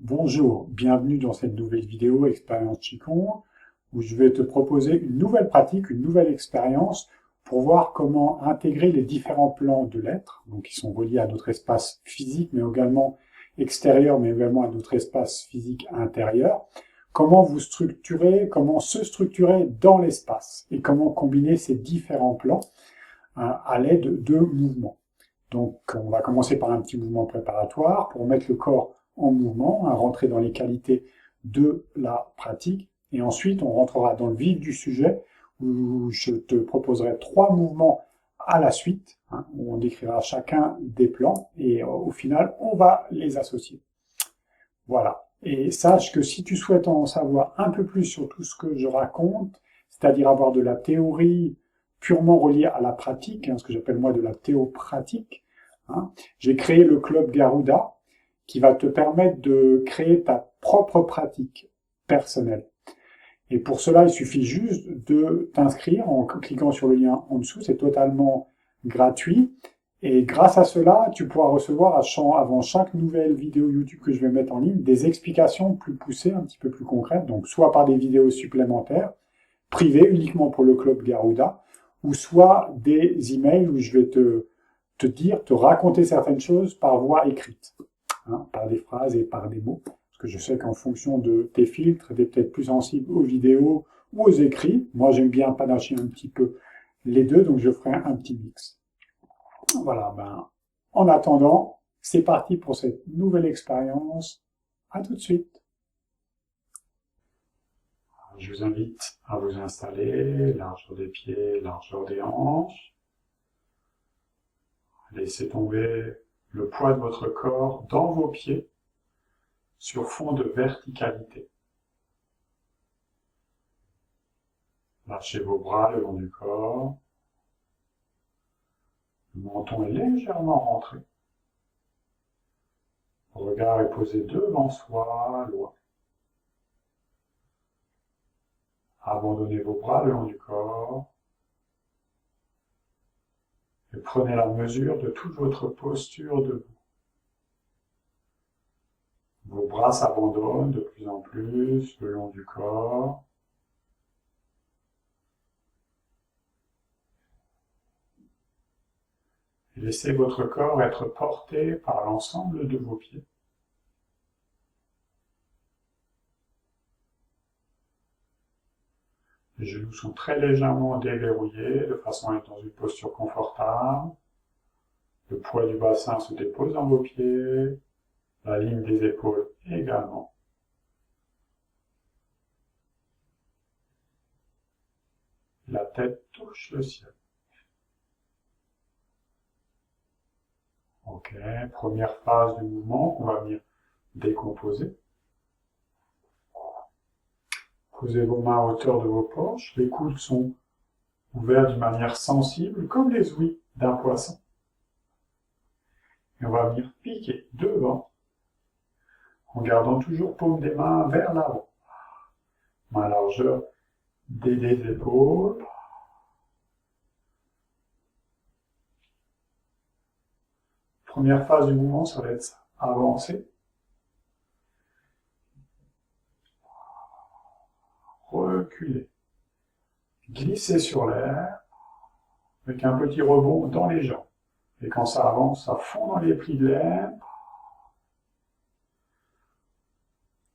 Bonjour, bienvenue dans cette nouvelle vidéo Expérience Qigong où je vais te proposer une nouvelle pratique, une nouvelle expérience pour voir comment intégrer les différents plans de l'être, donc qui sont reliés à notre espace physique mais également extérieur mais également à notre espace physique intérieur, comment se structurer dans l'espace et comment combiner ces différents plans à l'aide de mouvements. Donc on va commencer par un petit mouvement préparatoire pour mettre le corps en mouvement, à rentrer dans les qualités de la pratique. Et ensuite, on rentrera dans le vif du sujet, où je te proposerai 3 mouvements à la suite, où on décrira chacun des plans, et au final, on va les associer. Voilà. Et sache que si tu souhaites en savoir un peu plus sur tout ce que je raconte, c'est-à-dire avoir de la théorie purement reliée à la pratique, ce que j'appelle moi de la théopratique, j'ai créé le club Garuda, qui va te permettre de créer ta propre pratique personnelle. Et pour cela, il suffit juste de t'inscrire en cliquant sur le lien en dessous, c'est totalement gratuit. Et grâce à cela, tu pourras recevoir avant chaque nouvelle vidéo YouTube que je vais mettre en ligne, des explications plus poussées, un petit peu plus concrètes, donc soit par des vidéos supplémentaires, privées uniquement pour le club Garuda, ou soit des emails où je vais te raconter certaines choses par voie écrite. Par des phrases et par des mots, parce que je sais qu'en fonction de tes filtres, tu es peut-être plus sensible aux vidéos ou aux écrits. Moi, j'aime bien panacher un petit peu les deux, donc je ferai un petit mix. Voilà, en attendant, c'est parti pour cette nouvelle expérience. À tout de suite. Je vous invite à vous installer, largeur des pieds, largeur des hanches. Laissez tomber le poids de votre corps dans vos pieds sur fond de verticalité. Lâchez vos bras le long du corps. Le menton est légèrement rentré. Le regard est posé devant soi, loin. Abandonnez vos bras le long du corps. Et prenez la mesure de toute votre posture debout. Vos bras s'abandonnent de plus en plus le long du corps. Et laissez votre corps être porté par l'ensemble de vos pieds. Les genoux sont très légèrement déverrouillés de façon à être dans une posture confortable. Le poids du bassin se dépose dans vos pieds, la ligne des épaules également. La tête touche le ciel. Ok, première phase du mouvement qu'on va venir décomposer. Posez vos mains à hauteur de vos poches, les coudes sont ouverts d'une manière sensible, comme les ouïes d'un poisson. Et on va venir piquer devant, en gardant toujours paume des mains vers l'avant. Main à largeur des épaules. Première phase du mouvement, ça va être ça. Avancer. Reculer. Glisser sur l'air, avec un petit rebond dans les jambes. Et quand ça avance, ça fond dans les plis de l'air.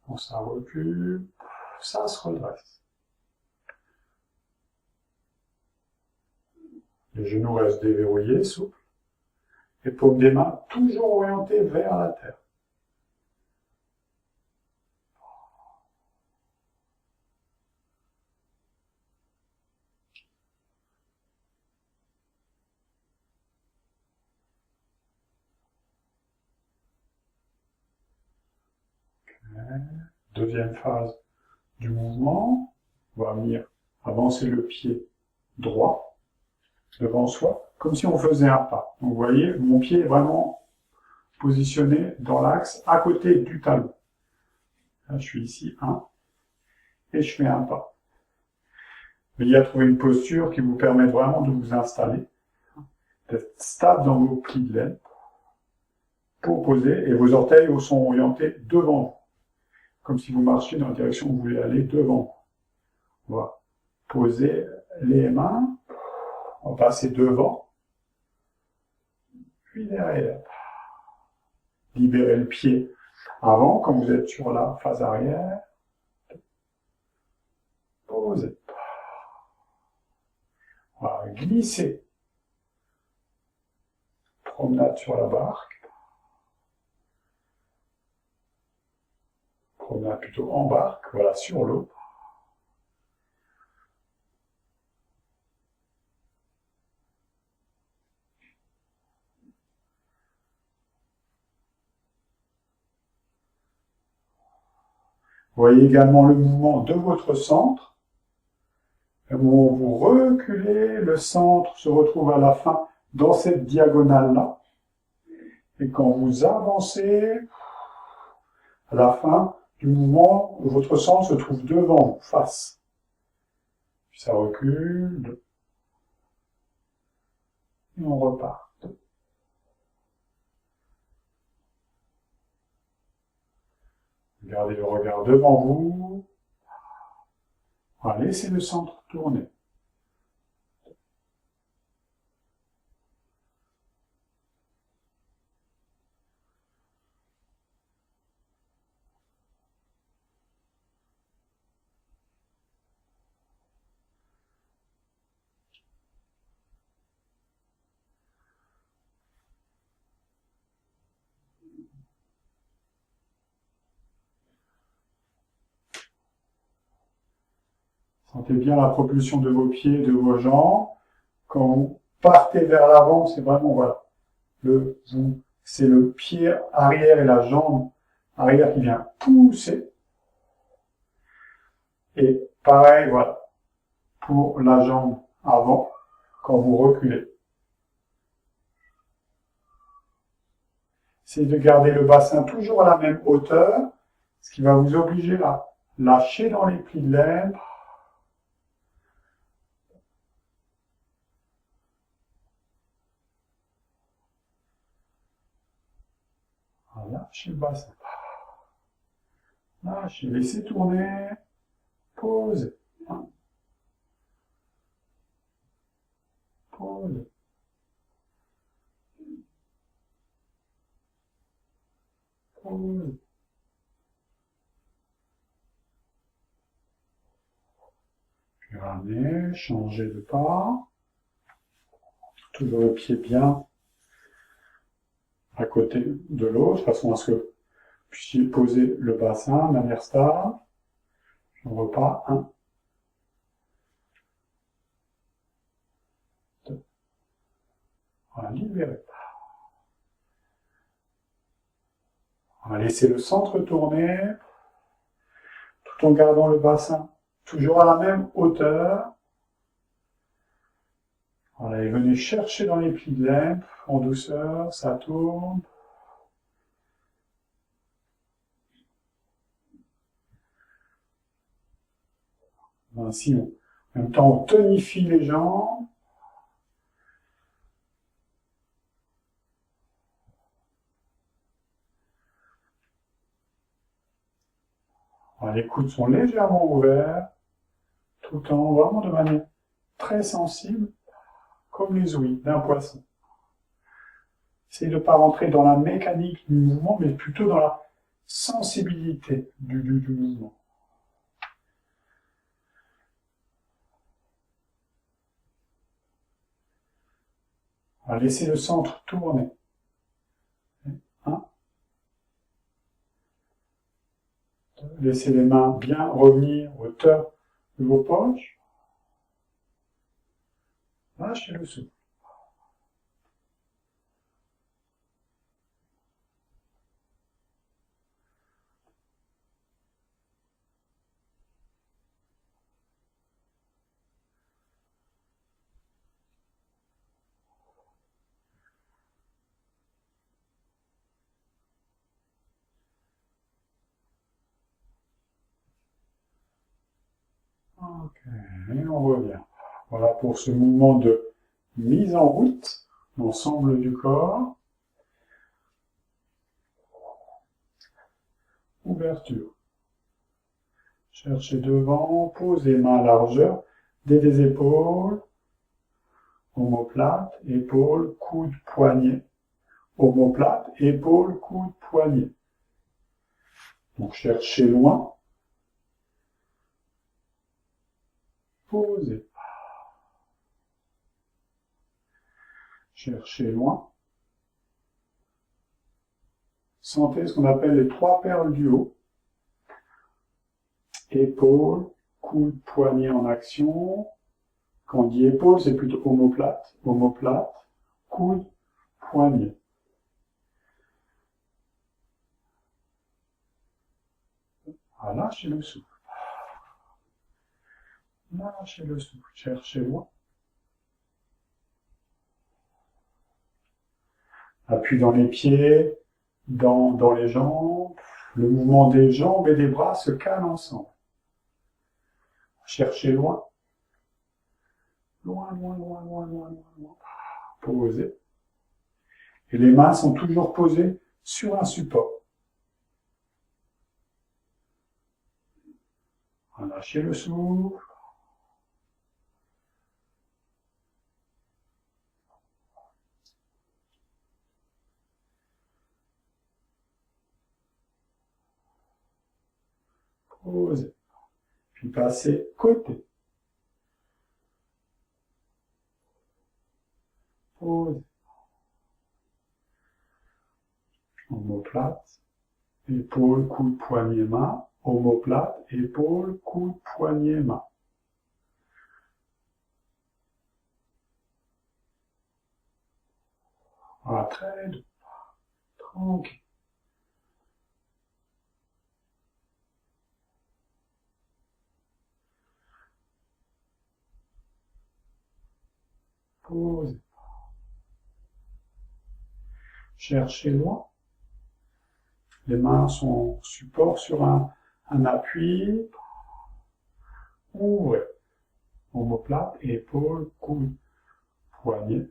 Quand ça recule, ça se redresse. Les genoux restent déverrouillés, souples. Les paumes des mains toujours orientées vers la terre. Deuxième phase du mouvement, on va venir avancer le pied droit devant soi, comme si on faisait un pas. Donc vous voyez, mon pied est vraiment positionné dans l'axe à côté du talon. Là, je suis ici, et je fais un pas. Veillez à trouver une posture qui vous permet vraiment de vous installer, d'être stable dans vos plis de laine, pour poser, et vos orteils sont orientés devant vous. comme si vous marchiez dans la direction où vous voulez aller devant. On va poser les mains, on va passer devant, puis derrière. Libérez le pied avant, quand vous êtes sur la phase arrière. Posez. Voilà, glissez. Promenade sur la barque. Promenade plutôt en barque, voilà, sur l'eau. Vous voyez également le mouvement de votre centre. Au moment où vous reculez, le centre se retrouve à la fin dans cette diagonale-là. Et quand vous avancez, à la fin du mouvement, votre centre se trouve devant, face. Puis ça recule. Et on repart. Gardez le regard devant vous. Voilà, laissez le centre tourner. Sentez bien la propulsion de vos pieds, de vos jambes. Quand vous partez vers l'avant, c'est vraiment, voilà, c'est le pied arrière et la jambe arrière qui vient pousser. Et pareil, voilà, pour la jambe avant, quand vous reculez. Essayez de garder le bassin toujours à la même hauteur, ce qui va vous obliger à lâcher dans les plis de l'aine. Lâchez le bassin. Lâchez, laissez tourner. Posez. Posez. Posez. Puis ramenez, changez de pas. Toujours le pied bien à côté de l'autre, de façon à ce que vous puissiez poser le bassin de manière stable. On repart. 1, 2. Voilà, libérez. On va laisser le centre tourner, tout en gardant le bassin toujours à la même hauteur. Voilà, et venez chercher dans les plis de l'aine, en douceur, ça tourne. Ainsi, en même temps, on tonifie les jambes. Voilà, les coudes sont légèrement ouverts, tout en vraiment de manière très sensible, comme les ouïes d'un poisson. Essayez de ne pas rentrer dans la mécanique du mouvement, mais plutôt dans la sensibilité du mouvement. Voilà, laissez le centre tourner. 1. Laissez les mains bien revenir à hauteur de vos poches. Lâchez le souffle. Ok, et on revient. Voilà pour ce mouvement de mise en route, l'ensemble du corps. Ouverture. Cherchez devant, posez main à largeur, des épaules, omoplate, épaules, coude, poignet. Omoplate, épaules, coude, poignet. Donc cherchez loin. Posez. Cherchez loin. Sentez ce qu'on appelle les trois perles du haut. Épaules, coude, poignet en action. Quand on dit épaule, c'est plutôt omoplate. Omoplate, coude, poignet. Lâchez le souffle. Lâchez le souffle. Cherchez loin. Appui dans les pieds, dans les jambes. Le mouvement des jambes et des bras se calent ensemble. Cherchez loin. Loin, loin, loin, loin, loin, loin, loin. Posez. Et les mains sont toujours posées sur un support. Lâchez le souffle. Posez. Puis passez côté. Posez. Omoplate. Épaule, coude, poignet, main. Omoplate. Épaule, coude, poignet, main. Voilà, très doux. Tranquille. Posez. Cherchez loin. Les mains sont support sur un appui. Ouvrez. Omoplate, épaule, coude, poignet.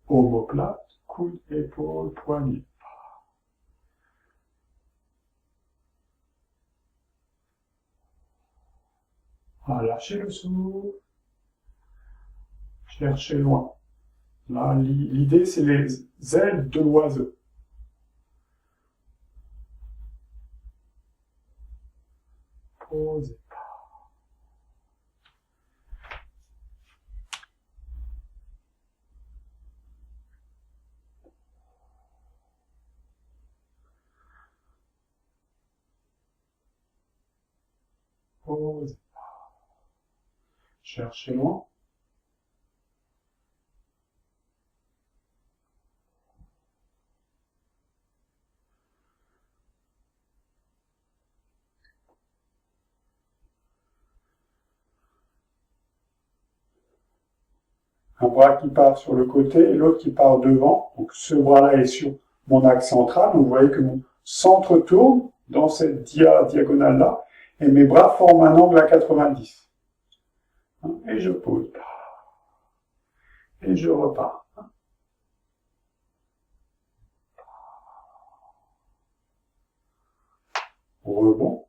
Omoplate, coude, épaule, poignet. Lâchez le souffle. Cherchez loin. Là, l'idée, c'est les ailes de l'oiseau. Posez. Posez. Cherchez loin. Un bras qui part sur le côté et l'autre qui part devant. Donc ce bras-là est sur mon axe central. Donc vous voyez que mon centre tourne dans cette diagonale-là et mes bras forment un angle à 90. Et je pose. Et je repars. Rebond.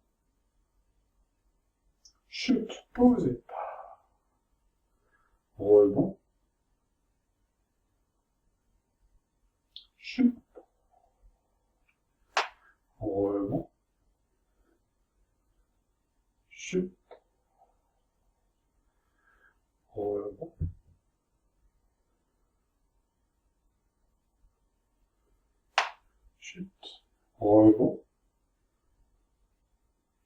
Chute. Posez. Rebond. Chute. Rebond. Chute. Rebond. Chute. Rebond.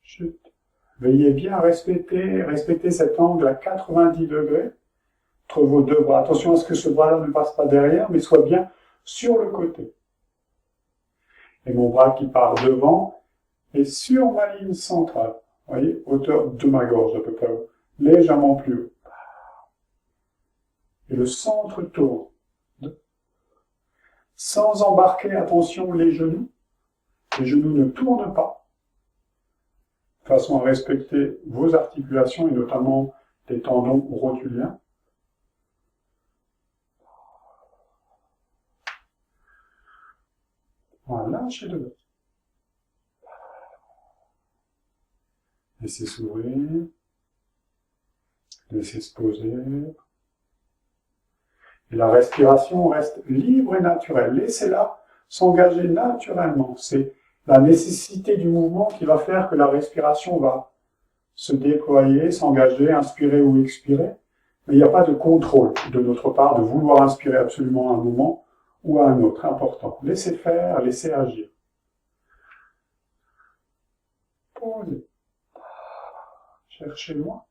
Chute. Veuillez bien respecter cet angle à 90 degrés entre vos deux bras. Attention à ce que ce bras-là ne passe pas derrière, mais soit bien sur le côté. Et mon bras qui part devant est sur ma ligne centrale. Vous voyez, hauteur de ma gorge à peu près, légèrement plus haut. Et le centre tourne. Sans embarquer, attention, les genoux. Les genoux ne tournent pas. De façon à respecter vos articulations et notamment les tendons rotuliens. Voilà, lâchez le dos. Laissez s'ouvrir. Laissez se poser. Et la respiration reste libre et naturelle. Laissez-la s'engager naturellement. C'est la nécessité du mouvement qui va faire que la respiration va se déployer, s'engager, inspirer ou expirer. Mais il n'y a pas de contrôle de notre part de vouloir inspirer absolument à un moment ou à un autre. Important. Laissez faire, laissez agir. Posez. Cherchez loin.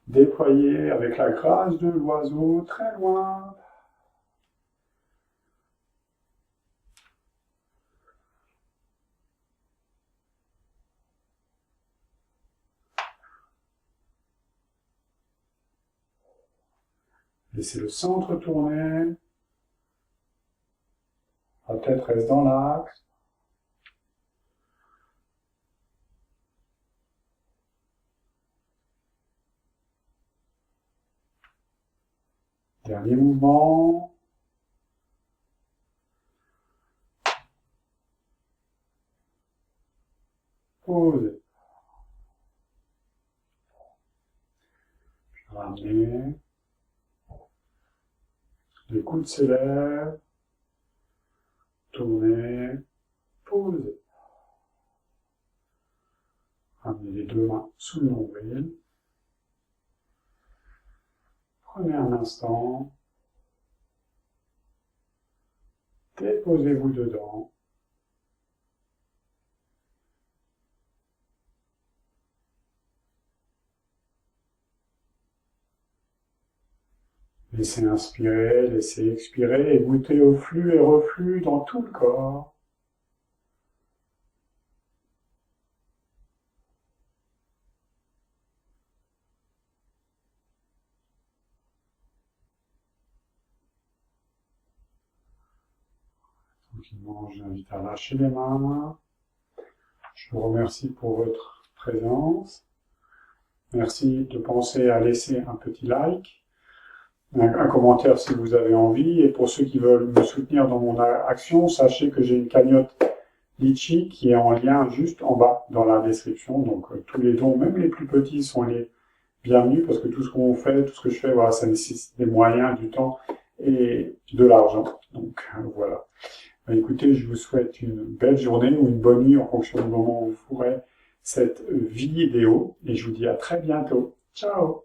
Déployez avec la grâce de l'oiseau très loin. Laissez le centre tourner. La tête reste dans l'axe. Dernier mouvement. Posez. Ramenez. Les coudes s'élèvent. Tournez. Posez. Ramenez les deux mains sous le nombril. Prenez un instant. Déposez-vous dedans. Laissez inspirer, laissez expirer et goûtez au flux et reflux dans tout le corps. Tranquillement, j'invite à lâcher les mains. Je vous remercie pour votre présence. Merci de penser à laisser un petit like, un commentaire si vous avez envie. Et pour ceux qui veulent me soutenir dans mon action, sachez que j'ai une cagnotte Litchi qui est en lien juste en bas dans la description. Donc tous les dons, même les plus petits, sont les bienvenus parce que tout ce qu'on fait, tout ce que je fais, voilà, ça nécessite des moyens, du temps et de l'argent. Donc voilà. Écoutez, je vous souhaite une belle journée ou une bonne nuit en fonction du moment où vous ferez cette vidéo et je vous dis à très bientôt. Ciao!